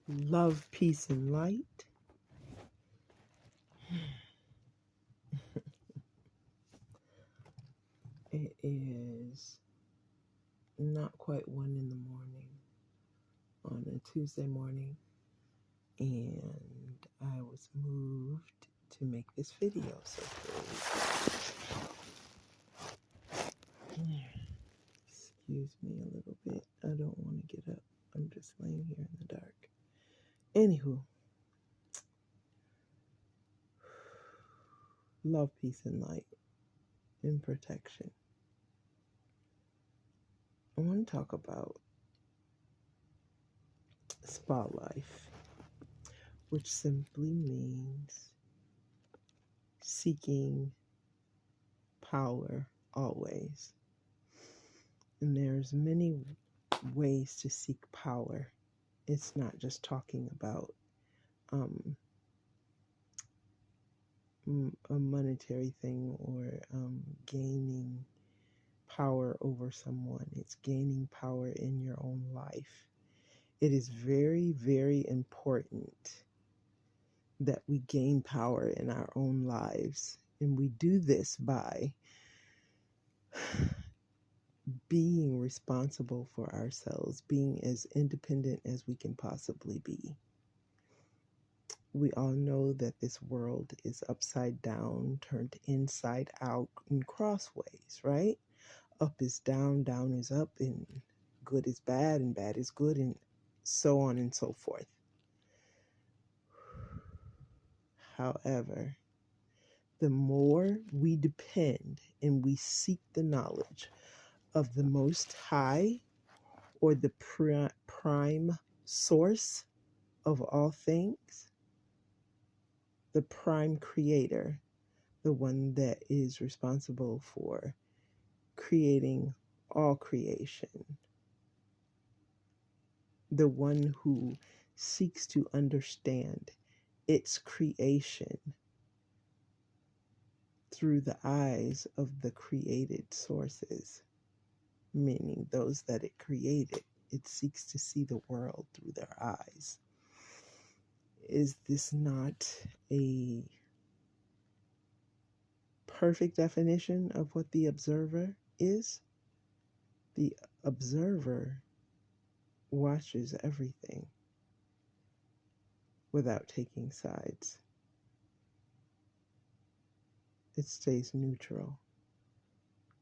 Love, peace, and light. It is not quite 1 in the morning on a Tuesday morning, and I was moved to make this video. So excuse me a little bit. I don't want to get up. I'm just laying here in the dark. Anywho, love, peace, and light, and protection. I want to talk about spa life, which simply means seeking power always. And there's many ways to seek power. It's not just talking about a monetary thing or gaining power over someone. It's gaining power in your own life. It is very, very important that we gain power in our own lives. And we do this by being responsible for ourselves, being as independent as we can possibly be. We all know that this world is upside down, turned inside out, and crossways, right? Up is down, down is up, and good is bad, and bad is good, and so on and so forth. However, the more we depend and we seek the knowledge of the Most High, or the prime source of all things, the prime creator, the one that is responsible for creating all creation, the one who seeks to understand its creation through the eyes of the created sources, meaning those that it created. It seeks to see the world through their eyes. Is this not a perfect definition of what the observer is? The observer watches everything without taking sides. It stays neutral,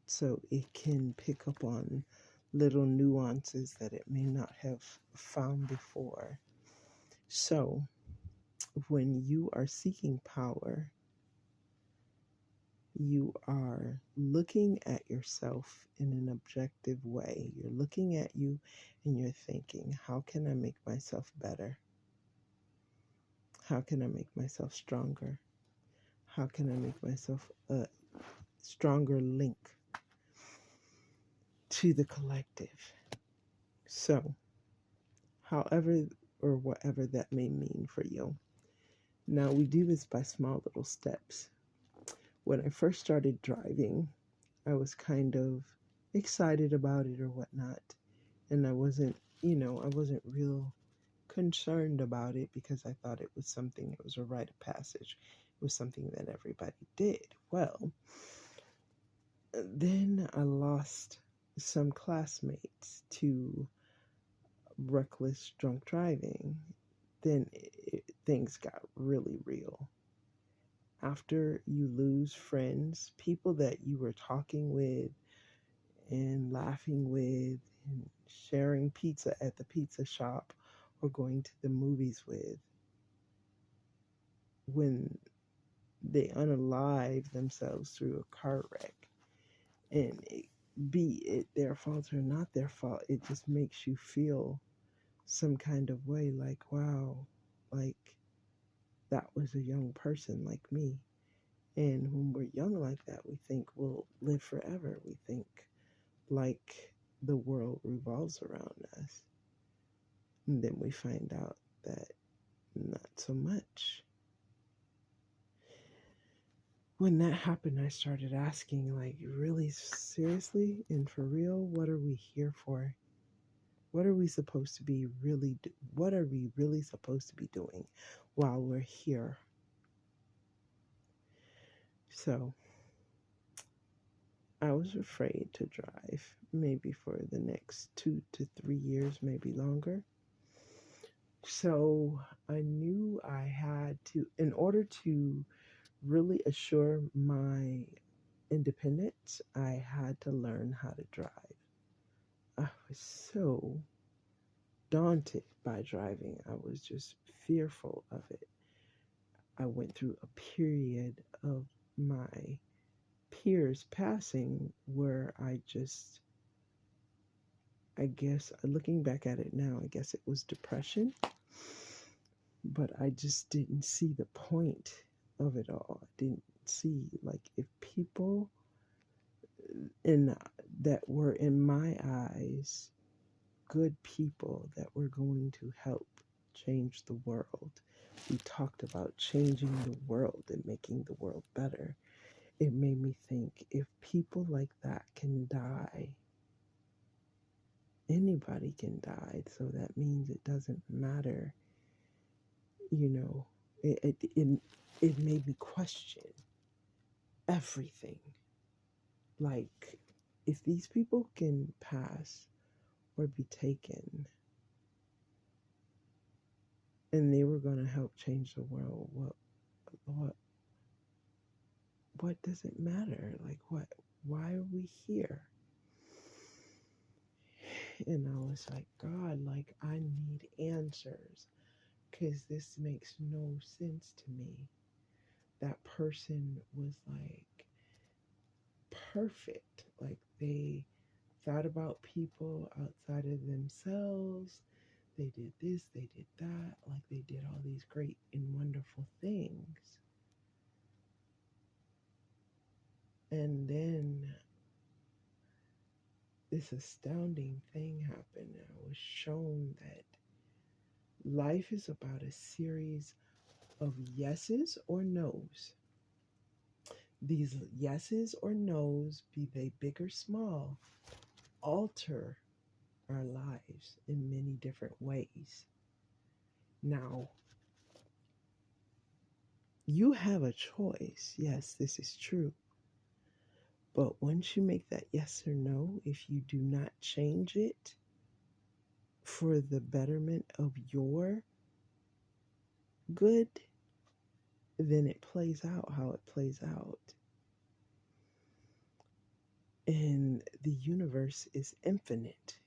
so it can pick up on little nuances that it may not have found before. So when you are seeking power, you are looking at yourself in an objective way. You're looking at you and you're thinking, how can I make myself better? How can I make myself stronger? How can I make myself a stronger link to the collective? So, however or whatever that may mean for you. Now, we do this by small little steps. When I first started driving, I was kind of excited about it or whatnot. And I wasn't real concerned about it because I thought it was something, it was a rite of passage. It was something that everybody did. Well, then I lost some classmates to reckless drunk driving. Then things got really real. After you lose friends, people that you were talking with and laughing with and sharing pizza at the pizza shop or going to the movies with, when they unalive themselves through a car wreck, and be it their fault or not their fault, it just makes you feel some kind of way, like, wow, like that was a young person like me. And when we're young like that, we think we'll live forever. We think like the world revolves around us. And then we find out that not so much. When that happened, I started asking, like, really seriously and for real, what are we here for? what are we supposed to be really what are we really supposed to be doing while we're here? So I was afraid to drive, maybe for the next 2 to 3 years, maybe longer. So I knew I had to, in order to really assure my independence, I had to learn how to drive. I was so daunted by driving, I was just fearful of it. I went through a period of my peers passing where I guess, looking back at it now, I guess it was depression, but I just didn't see the point of it all. I didn't see, like, if people in that were in my eyes good people that were going to help change the world. We talked about changing the world and making the world better. It made me think, if people like that can die, anybody can die. So that means it doesn't matter, you know. It made me question everything. Like, if these people can pass or be taken, and they were going to help change the world, what what does it matter? Like, why are we here? And I was like, God, like, I need answers, because this makes no sense to me. That person was like perfect. Like, they thought about people outside of themselves. They did this, they did that. Like, they did all these great and wonderful things. And then this astounding thing happened. I was shown that life is about a series of yeses or nos. These yeses or nos, be they big or small, alter our lives in many different ways. Now, you have a choice. Yes, this is true. But once you make that yes or no, if you do not change it for the betterment of your good, then it plays out how it plays out. And the universe is infinite.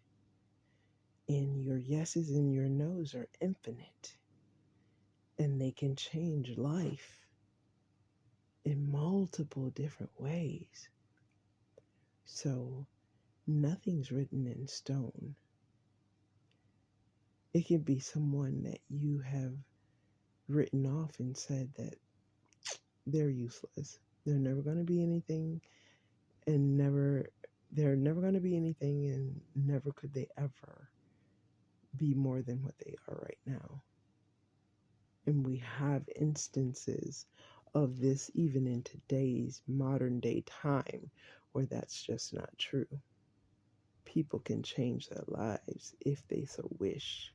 And your yeses and your nos are infinite. And they can change life in multiple different ways. So nothing's written in stone. It could be someone that you have written off and said that they're useless. They're never going to be anything, and they're never going to be anything, and never could they ever be more than what they are right now. And we have instances of this even in today's modern day time where that's just not true. People can change their lives if they so wish.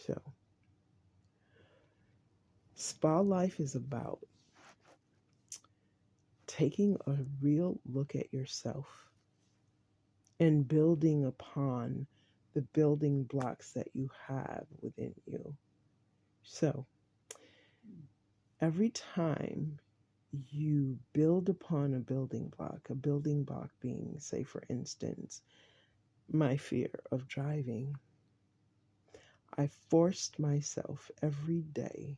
So, spa life is about taking a real look at yourself and building upon the building blocks that you have within you. So, every time you build upon a building block being, say, for instance, my fear of driving, I forced myself every day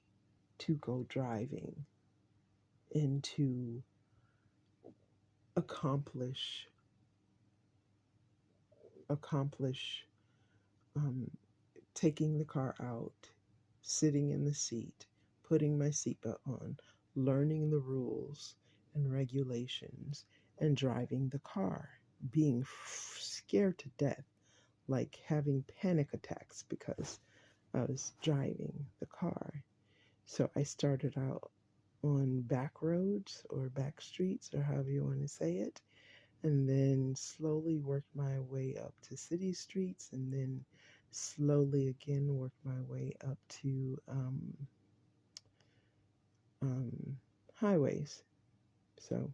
to go driving and to accomplish taking the car out, sitting in the seat, putting my seatbelt on, learning the rules and regulations, and driving the car, being scared to death, like having panic attacks because I was driving the car. So I started out on back roads or back streets, or however you want to say it, and then slowly worked my way up to city streets, and then slowly again worked my way up to um, highways. So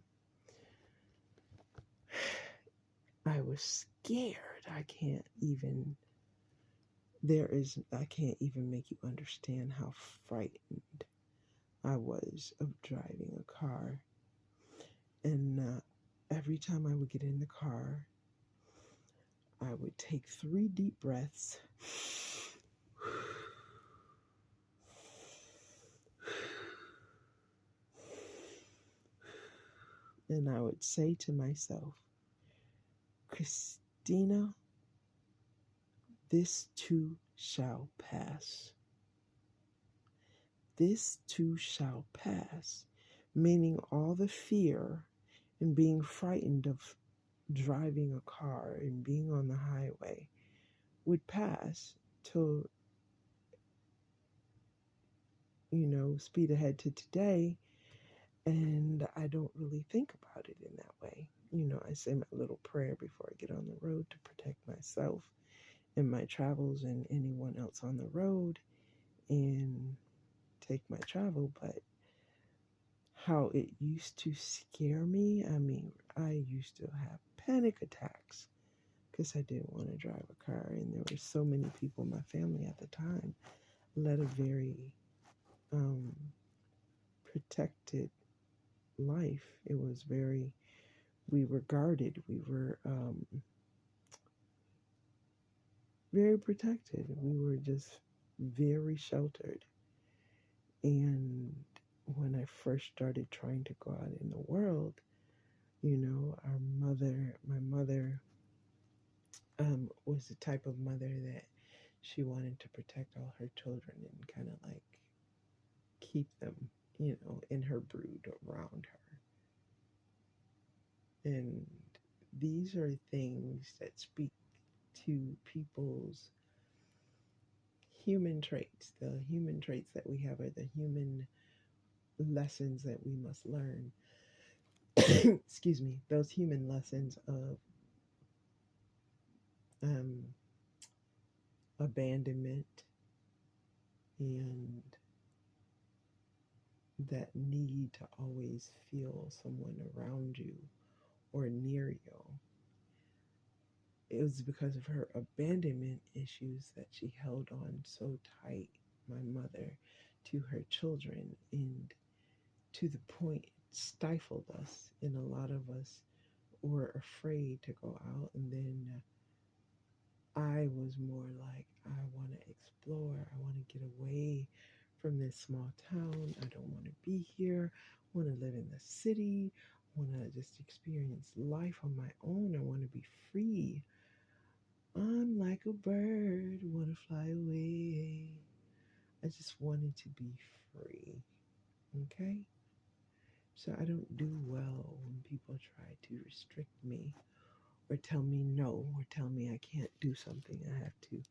I was scared. I can't even make you understand how frightened I was of driving a car. And every time I would get in the car, I would take 3 deep breaths. And I would say to myself, Christina, this too shall pass. This too shall pass. Meaning all the fear and being frightened of driving a car and being on the highway would pass till, speed ahead to today. And I don't really think about it in that way. I say my little prayer before I get on the road to protect myself and my travels and anyone else on the road and take my travel. But how it used to scare me, I used to have panic attacks because I didn't want to drive a car. And there were so many people, my family at the time led a very protected life. It was we were guarded. We were very protected. We were just very sheltered. And when I first started trying to go out in the world, my mother was the type of mother that she wanted to protect all her children and kind of like keep them, in her brood around her. And these are things that speak to people's human traits. The human traits that we have are the human lessons that we must learn. Excuse me, those human lessons of abandonment and that need to always feel someone around you or near you. It was because of her abandonment issues that she held on so tight, my mother, to her children, and to the point it stifled us. And a lot of us were afraid to go out. And then I was more like, I want to explore. I want to get away from this small town. I don't want to be here. I want to live in the city. I want to just experience life on my own. I want to be free. I'm like a bird, want to fly away. I just wanted to be free. Okay? So I don't do well when people try to restrict me or tell me no or tell me I can't do something. I have to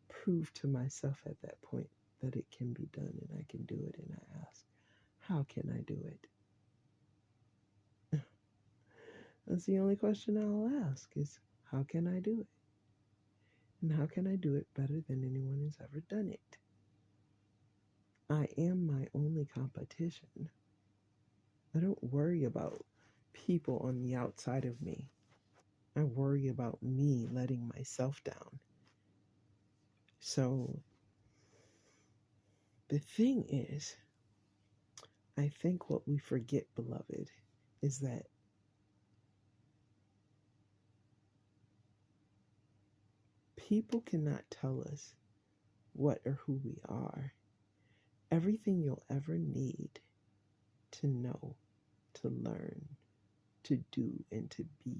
prove to myself at that point that it can be done and I can do it. And I ask, how can I do it? That's the only question I'll ask is, how can I do it? And how can I do it better than anyone has ever done it? I am my only competition. I don't worry about people on the outside of me. I worry about me letting myself down. So the thing is, I think what we forget, beloved, is that people cannot tell us what or who we are. Everything you'll ever need to know, to learn, to do, and to be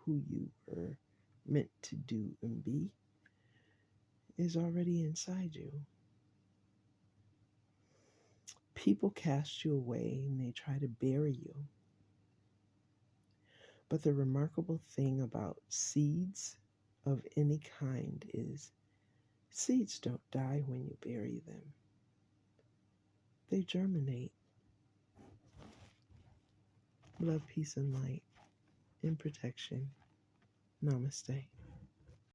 who you were meant to do and be is already inside you. People cast you away and they try to bury you. But the remarkable thing about seeds of any kind is seeds don't die when you bury them. They germinate. Love, peace, and light. and protection. Namaste.